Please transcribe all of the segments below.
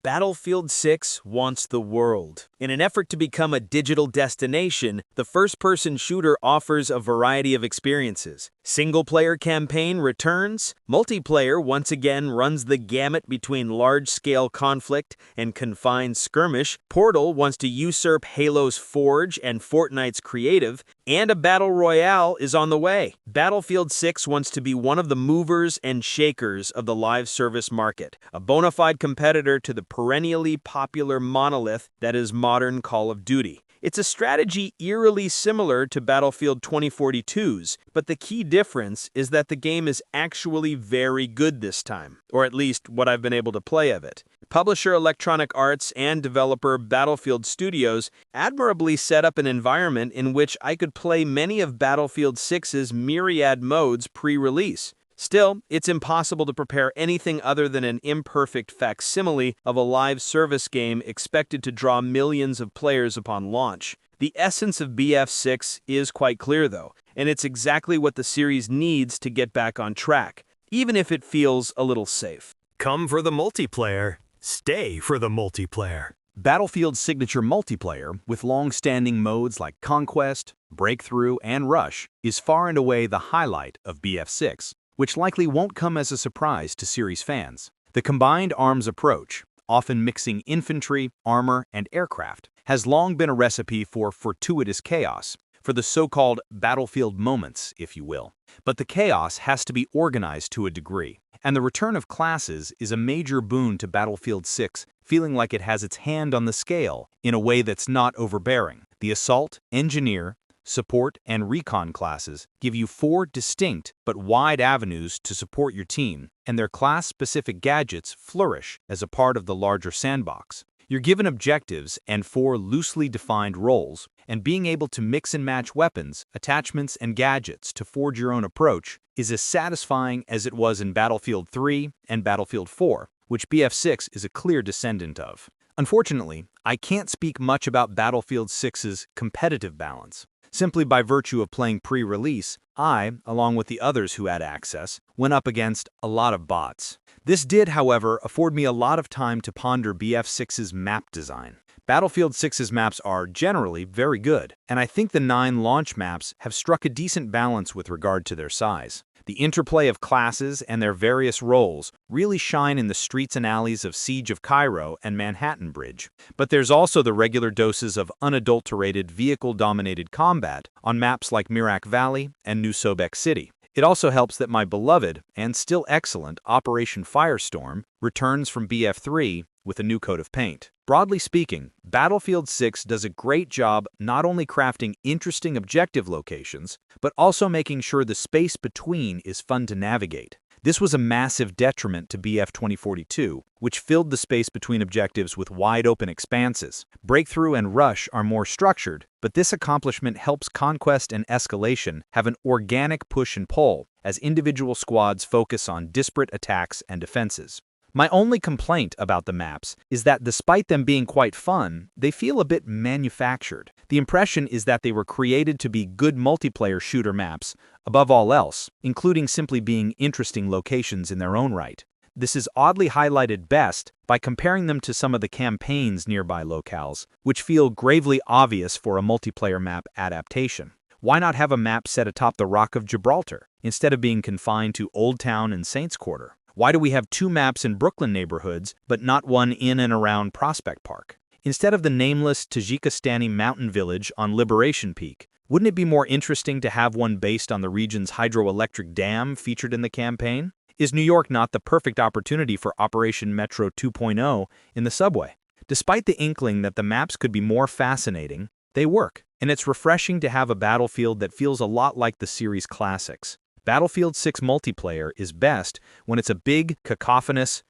Battlefield 6 wants the world. In an effort to become a digital destination, the first-person shooter offers a variety of experiences. Single-player campaign returns, multiplayer once again runs the gamut between large-scale conflict and confined skirmish, Portal wants to usurp Halo's Forge and Fortnite's creative, and a battle royale is on the way. Battlefield 6 wants to be one of the movers and shakers of the live service market, a bona fide competitor to the perennially popular monolith that is modern Call of Duty. It's a strategy eerily similar to Battlefield 2042's, but the key difference is that the game is actually very good this time, or at least what I've been able to play of it. Publisher Electronic Arts and developer Battlefield Studios admirably set up an environment in which I could play many of Battlefield 6's myriad modes pre-release. Still, it's impossible to prepare anything other than an imperfect facsimile of a live service game expected to draw millions of players upon launch. The essence of BF6 is quite clear though, and it's exactly what the series needs to get back on track, even if it feels a little safe. Come for the multiplayer, stay for the multiplayer. Battlefield's signature multiplayer, with long-standing modes like Conquest, Breakthrough, and Rush, is far and away the highlight of BF6. Which likely won't come as a surprise to series fans. The combined arms approach, often mixing infantry, armor, and aircraft, has long been a recipe for fortuitous chaos, for the so-called battlefield moments, if you will. But the chaos has to be organized to a degree, and the return of classes is a major boon to Battlefield 6, feeling like it has its hand on the scale in a way that's not overbearing. The Assault, Engineer, Support, and Recon classes give you 4 distinct but wide avenues to support your team, and their class-specific gadgets flourish as a part of the larger sandbox. You're given objectives and 4 loosely defined roles, and being able to mix and match weapons, attachments, and gadgets to forge your own approach is as satisfying as it was in Battlefield 3 and Battlefield 4, which BF6 is a clear descendant of. Unfortunately, I can't speak much about Battlefield 6's competitive balance. Simply by virtue of playing pre-release, I, along with the others who had access, went up against a lot of bots. This did, however, afford me a lot of time to ponder BF6's map design. Battlefield 6's maps are generally very good, and I think the 9 launch maps have struck a decent balance with regard to their size. The interplay of classes and their various roles really shine in the streets and alleys of Siege of Cairo and Manhattan Bridge. But there's also the regular doses of unadulterated vehicle-dominated combat on maps like Mirak Valley and New Sobek City. It also helps that my beloved, and still excellent, Operation Firestorm returns from BF3 with a new coat of paint. Broadly speaking, Battlefield 6 does a great job not only crafting interesting objective locations, but also making sure the space between is fun to navigate. This was a massive detriment to BF 2042, which filled the space between objectives with wide-open expanses. Breakthrough and Rush are more structured, but this accomplishment helps Conquest and Escalation have an organic push and pull as individual squads focus on disparate attacks and defenses. My only complaint about the maps is that despite them being quite fun, they feel a bit manufactured. The impression is that they were created to be good multiplayer shooter maps, above all else, including simply being interesting locations in their own right. This is oddly highlighted best by comparing them to some of the campaign's nearby locales, which feel gravely obvious for a multiplayer map adaptation. Why not have a map set atop the Rock of Gibraltar, instead of being confined to Old Town and Saints Quarter? Why do we have 2 maps in Brooklyn neighborhoods, but not one in and around Prospect Park? Instead of the nameless Tajikistani mountain village on Liberation Peak, wouldn't it be more interesting to have one based on the region's hydroelectric dam featured in the campaign? Is New York not the perfect opportunity for Operation Metro 2.0 in the subway? Despite the inkling that the maps could be more fascinating, they work, and it's refreshing to have a Battlefield that feels a lot like the series classics. Battlefield 6 multiplayer is best when it's a big, cacophonous,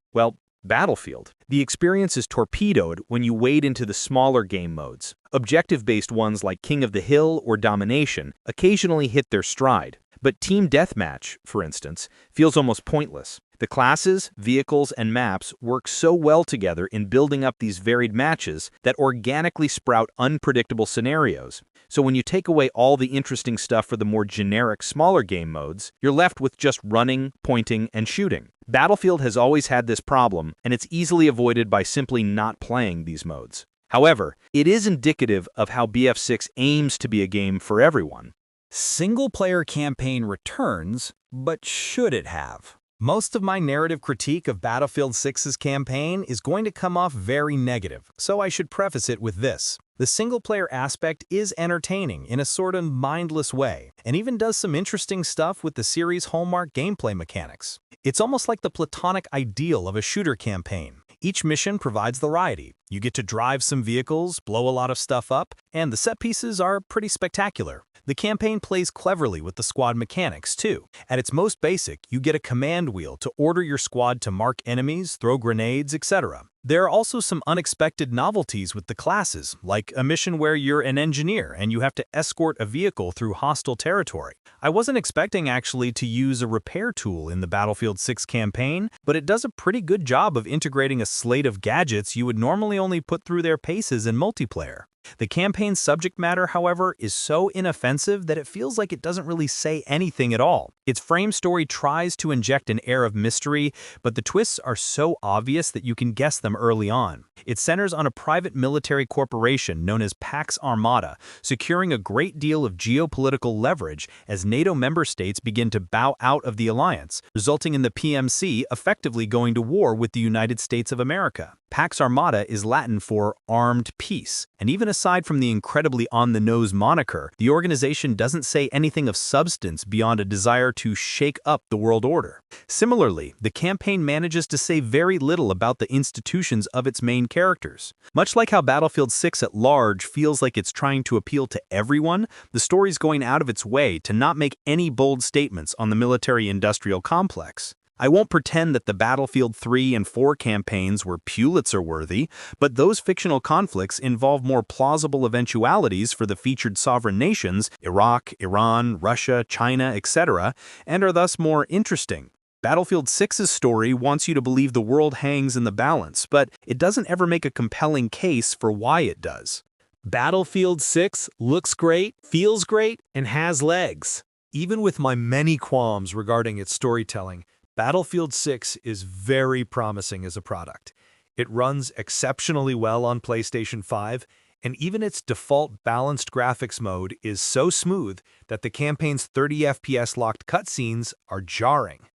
battlefield. The experience is torpedoed when you wade into the smaller game modes. Objective-based ones like King of the Hill or Domination occasionally hit their stride, but Team Deathmatch, for instance, feels almost pointless. The classes, vehicles, and maps work so well together in building up these varied matches that organically sprout unpredictable scenarios. So when you take away all the interesting stuff for the more generic, smaller game modes, you're left with just running, pointing, and shooting. Battlefield has always had this problem, and it's easily avoided by simply not playing these modes. However, it is indicative of how BF6 aims to be a game for everyone. Single-player campaign returns, but should it have? Most of my narrative critique of Battlefield 6's campaign is going to come off very negative, so I should preface it with this. The single-player aspect is entertaining in a sort of mindless way, and even does some interesting stuff with the series' hallmark gameplay mechanics. It's almost like the Platonic ideal of a shooter campaign. Each mission provides variety. You get to drive some vehicles, blow a lot of stuff up, and the set pieces are pretty spectacular. The campaign plays cleverly with the squad mechanics, too. At its most basic, you get a command wheel to order your squad to mark enemies, throw grenades, etc. There are also some unexpected novelties with the classes, like a mission where you're an engineer and you have to escort a vehicle through hostile territory. I wasn't expecting actually to use a repair tool in the Battlefield 6 campaign, but it does a pretty good job of integrating a slate of gadgets you would normally only put through their paces in multiplayer. The campaign's subject matter, however, is so inoffensive that it feels like it doesn't really say anything at all. Its frame story tries to inject an air of mystery, but the twists are so obvious that you can guess them early on. It centers on a private military corporation known as Pax Armada, securing a great deal of geopolitical leverage as NATO member states begin to bow out of the alliance, resulting in the PMC effectively going to war with the United States of America. Pax Armada is Latin for armed peace, and even aside from the incredibly on-the-nose moniker, the organization doesn't say anything of substance beyond a desire to shake up the world order. Similarly, the campaign manages to say very little about the institutions of its main characters. Much like how Battlefield 6 at large feels like it's trying to appeal to everyone, the story's going out of its way to not make any bold statements on the military-industrial complex. I won't pretend that the Battlefield 3 and 4 campaigns were Pulitzer-worthy, but those fictional conflicts involve more plausible eventualities for the featured sovereign nations, Iraq, Iran, Russia, China, etc., and are thus more interesting. Battlefield 6's story wants you to believe the world hangs in the balance, but it doesn't ever make a compelling case for why it does. Battlefield 6 looks great, feels great, and has legs. Even with my many qualms regarding its storytelling, Battlefield 6 is very promising as a product. It runs exceptionally well on PlayStation 5, and even its default balanced graphics mode is so smooth that the campaign's 30 FPS locked cutscenes are jarring.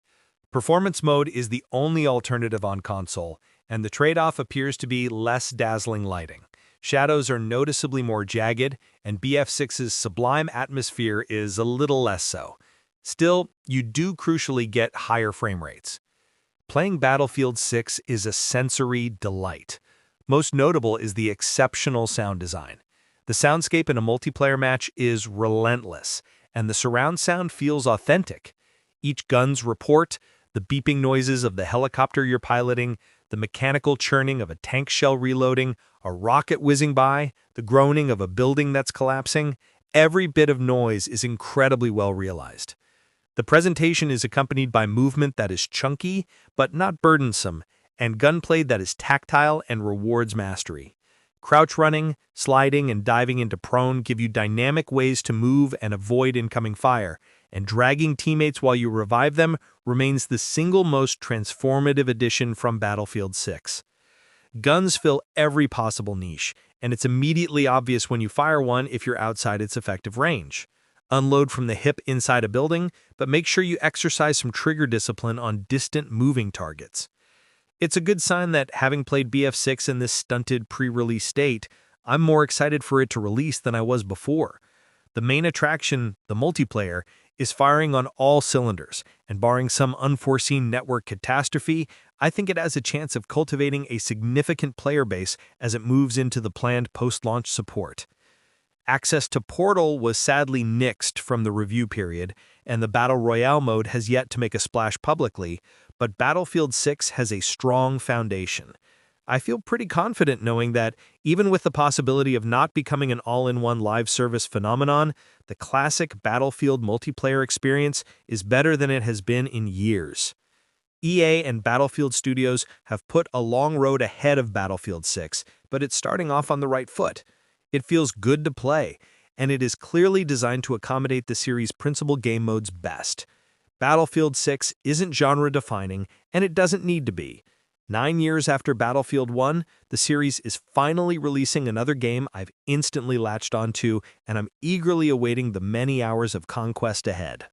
Performance mode is the only alternative on console, and the trade-off appears to be less dazzling lighting. Shadows are noticeably more jagged, and BF6's sublime atmosphere is a little less so. Still, you do crucially get higher frame rates. Playing Battlefield 6 is a sensory delight. Most notable is the exceptional sound design. The soundscape in a multiplayer match is relentless, and the surround sound feels authentic. Each gun's report, the beeping noises of the helicopter you're piloting, the mechanical churning of a tank shell reloading, a rocket whizzing by, the groaning of a building that's collapsing, every bit of noise is incredibly well realized. The presentation is accompanied by movement that is chunky, but not burdensome, and gunplay that is tactile and rewards mastery. Crouch running, sliding, and diving into prone give you dynamic ways to move and avoid incoming fire, and dragging teammates while you revive them remains the single most transformative addition from Battlefield 6. Guns fill every possible niche, and it's immediately obvious when you fire one if you're outside its effective range. Unload from the hip inside a building, but make sure you exercise some trigger discipline on distant moving targets. It's a good sign that, having played BF6 in this stunted pre-release state, I'm more excited for it to release than I was before. The main attraction, the multiplayer, is firing on all cylinders, and barring some unforeseen network catastrophe, I think it has a chance of cultivating a significant player base as it moves into the planned post-launch support. Access to Portal was sadly nixed from the review period, and the Battle Royale mode has yet to make a splash publicly, but Battlefield 6 has a strong foundation. I feel pretty confident knowing that, even with the possibility of not becoming an all-in-one live service phenomenon, the classic Battlefield multiplayer experience is better than it has been in years. EA and Battlefield Studios have put a long road ahead of Battlefield 6, but it's starting off on the right foot. It feels good to play, and it is clearly designed to accommodate the series' principal game modes best. Battlefield 6 isn't genre-defining, and it doesn't need to be. 9 years after Battlefield 1, the series is finally releasing another game I've instantly latched onto, and I'm eagerly awaiting the many hours of conquest ahead.